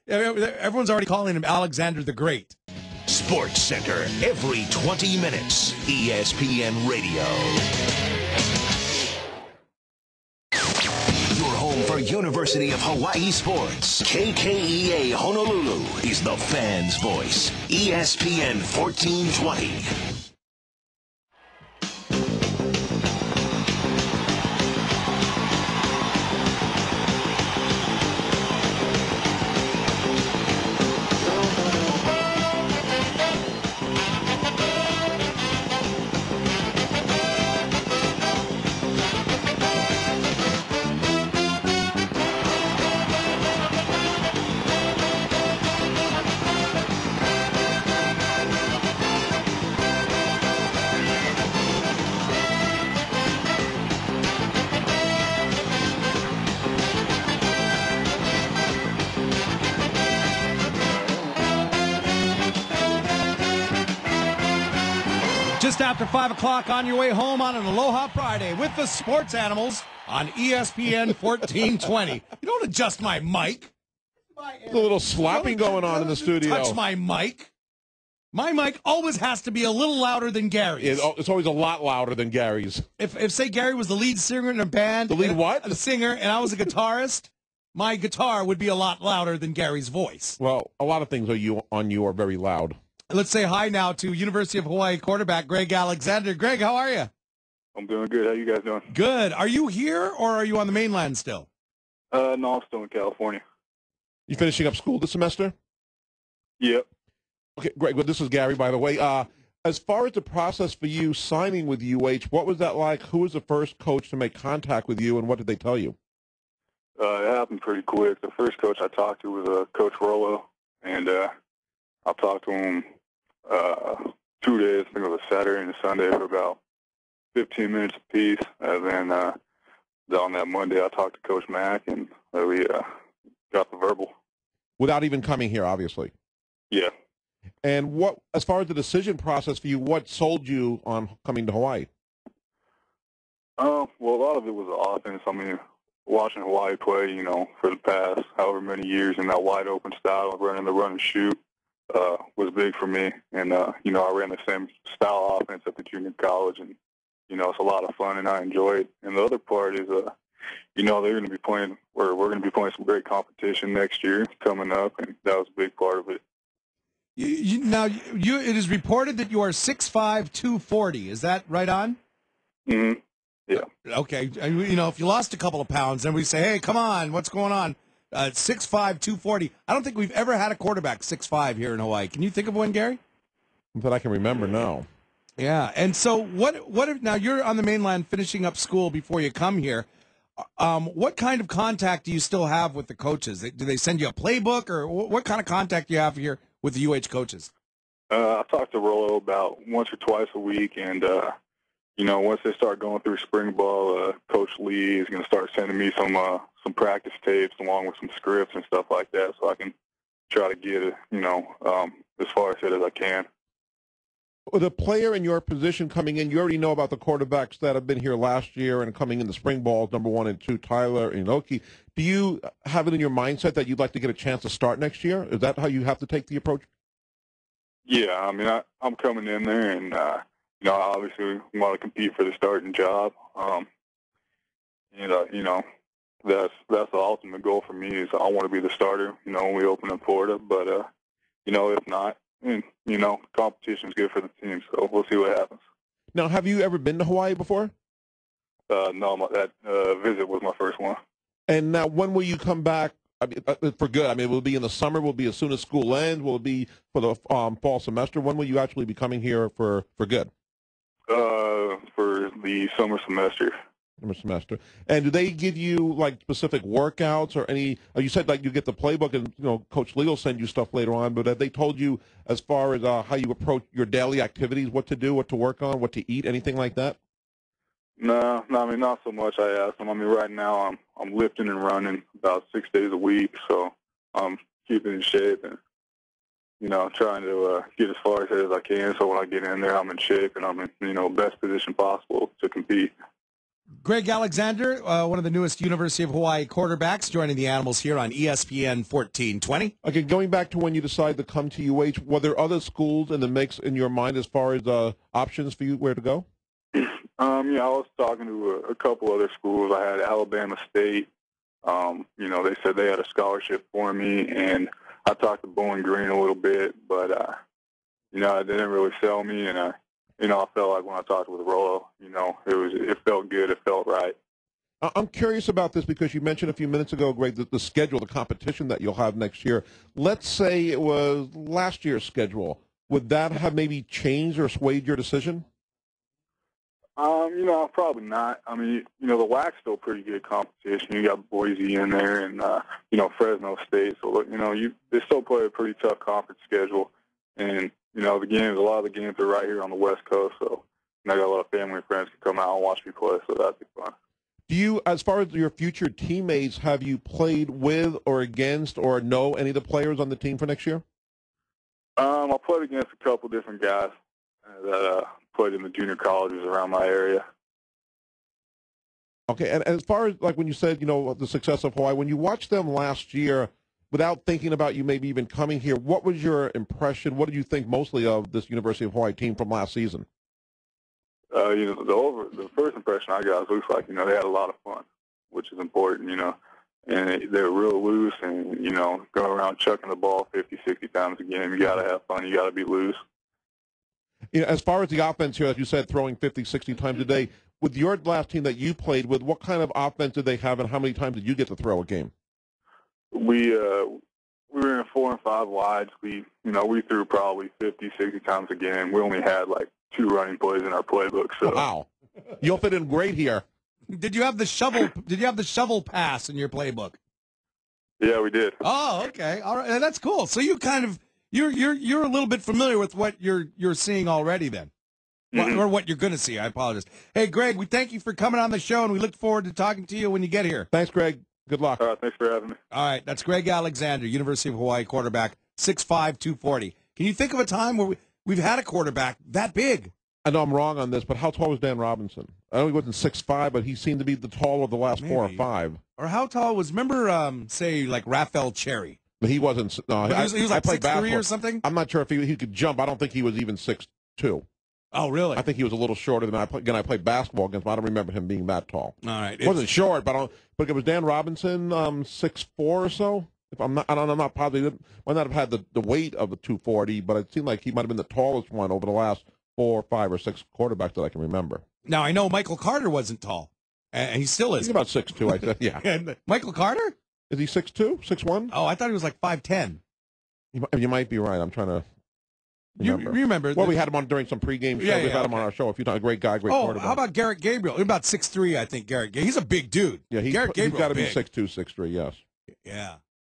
Everyone's already calling him Alexander the Great. Sports Center every 20 minutes. ESPN Radio. Your home for University of Hawaii sports. KKEA Honolulu is the fans' voice. ESPN 1420. Just after 5 o'clock on your way home on an Aloha Friday with the Sports Animals on ESPN 1420. You don't adjust my mic. There's a little slapping going on in the studio. Touch my mic. My mic always has to be a little louder than Gary's. It's always a lot louder than Gary's. If say Gary was the lead singer in a band. The lead what? The singer, and I was a guitarist, my guitar would be a lot louder than Gary's voice. Well, a lot of things on you are very loud. Let's say hi now to University of Hawaii quarterback Greg Alexander. Greg, how are you? I'm doing good. How you guys doing? Good. Are you here or are you on the mainland still? No, I'm still in California. You finishing up school this semester? Yep. Okay, great. Well, this is Gary, by the way. As far as the process for you signing with UH, what was that like? Who was the first coach to make contact with you, and what did they tell you? It happened pretty quick. The first coach I talked to was Coach Rollo, and I talked to him 2 days. I think it was a Saturday and a Sunday for about 15 minutes apiece. And then on that Monday, I talked to Coach Mack, and we got the verbal. Without even coming here, obviously. Yeah. And what, as far as the decision process for you, what sold you on coming to Hawaii? Well, a lot of it was the offense. I mean, watching Hawaii play, for the past however many years in that wide open style of running the run and shoot was big for me. And, I ran the same style offense at the junior college, and, it's a lot of fun, and I enjoy it. And the other part is, they're going to be playing, or we're going to be playing some great competition next year coming up, and that was a big part of it. It is reported that you are 6'5", 240. Is that right on? Mm-hmm. Yeah. Okay. If you lost a couple of pounds, then we say, hey, come on, what's going on? 6'5", 240. I don't think we've ever had a quarterback 6'5" here in Hawaii. Can you think of one, Gary? That I can remember, no. Yeah. And so now you're on the mainland finishing up school before you come here. What kind of contact do you still have with the coaches? Do they send you a playbook, or what kind of contact do you have here with the UH coaches? I talk to Rollo about once or twice a week, and, once they start going through spring ball, Coach Lee is going to start sending me some practice tapes along with some scripts and stuff like that, so I can try to get it, as far ahead as I can. With a player in your position coming in, you already know about the quarterbacks that have been here last year and coming in the spring balls, number 1 and 2, Tyler and Inoki. Do you have it in your mindset that you'd like to get a chance to start next year? Is that how you have to take the approach? Yeah, I mean, I'm coming in there, and, I obviously want to compete for the starting job. That's the ultimate goal for me is I want to be the starter, when we open in Florida. But, if not, competition is good for the team, so we'll see what happens. Now, have you ever been to Hawaii before? No, that visit was my first one. And now, when will you come back for good? I mean, will it be in the summer? Will it be as soon as school ends? Will it be for the fall semester? When will you actually be coming here for good? For the summer semester. Summer semester. And do they give you, specific workouts or any – you said, you get the playbook and, Coach Lee will send you stuff later on, but have they told you as far as how you approach your daily activities, what to do, what to work on, what to eat, anything like that? No, I mean, not so much. I asked them. I mean, right now I'm lifting and running about 6 days a week, so I'm keeping in shape and, trying to get as far ahead as I can. So when I get in there, I'm in shape and I'm in, best position possible to compete. Greg Alexander, one of the newest University of Hawaii quarterbacks, joining the Animals here on ESPN 1420. Okay, going back to when you decided to come to UH, were there other schools in the mix in your mind as far as options for you where to go? Yeah, I was talking to a couple other schools. I had Alabama State. They said they had a scholarship for me, and I talked to Bowling Green a little bit, but it didn't really sell me, and I felt like when I talked with Rollo, it felt good, it felt right. I'm curious about this because you mentioned a few minutes ago, Greg, the schedule, the competition that you'll have next year. Let's say it was last year's schedule. Would that have maybe changed or swayed your decision? Probably not. I mean, the WAC's still pretty good competition. You got Boise in there and, Fresno State. So, they still play a pretty tough conference schedule. And, a lot of the games are right here on the West Coast. So, I got a lot of family and friends who come out and watch me play. So that'd be fun. Do you, as far as your future teammates, have you played with or against or know any of the players on the team for next year? I played against a couple different guys that played in the junior colleges around my area. Okay, and as far as, like when you said, the success of Hawaii, when you watched them last year, without thinking about you maybe even coming here, what was your impression? What did you think mostly of this University of Hawaii team from last season? The first impression I got looks like, they had a lot of fun, which is important, and they were real loose and, going around chucking the ball 50, 60 times a game. You got to have fun. You got to be loose. As far as the offense here, as you said, throwing 50, 60 times a day, with your last team that you played with, what kind of offense did they have and how many times did you get to throw a game? We were in 4 and 5 wides. We threw probably 50, 60 times a game. We only had like 2 running plays in our playbook. So wow, you'll fit in great here. Did you have the shovel? Did you have the shovel pass in your playbook? Yeah, we did. Oh, okay, all right, that's cool. So you kind of you're a little bit familiar with what you're seeing already, then, or what you're going to see. I apologize. Hey, Greg, we thank you for coming on the show, and we look forward to talking to you when you get here. Thanks, Greg. Good luck. All right, thanks for having me. All right, that's Greg Alexander, University of Hawaii quarterback, 6'5", 240. Can you think of a time where we've had a quarterback that big? I know I'm wrong on this, but how tall was Dan Robinson? I know he wasn't 6'5", but he seemed to be the taller of the last Maybe. 4 or 5. Or how tall was, say, like Raphael Cherry? But he wasn't. No, He was like 6'3" or something? I'm not sure if he could jump. I don't think he was even 6'2". Oh, really? I think he was a little shorter than I played basketball against him. I don't remember him being that tall. All right. He wasn't short, but it was Dan Robinson, 6'4" or so. If I'm not positive. Might not have had the weight of the 240, but it seemed like he might have been the tallest one over the last 4, 5, or 6 quarterbacks that I can remember. Now, I know Michael Carter wasn't tall, and he still is. He's about 6'2", I said, yeah. And Michael Carter? Is he 6'2", 6'1"? Oh, I thought he was like 5'10". You might be right. I'm trying to remember. You remember. Well, we had him on during some pregame show. We've had him on our show a few times. Great guy, great quarterback. How about Garrett Gabriel? He's about 6'3", I think, Garrett Gabriel. He's a big dude. Yeah, Garrett he's got to be big. 6'2", 6'3", yes. Yeah.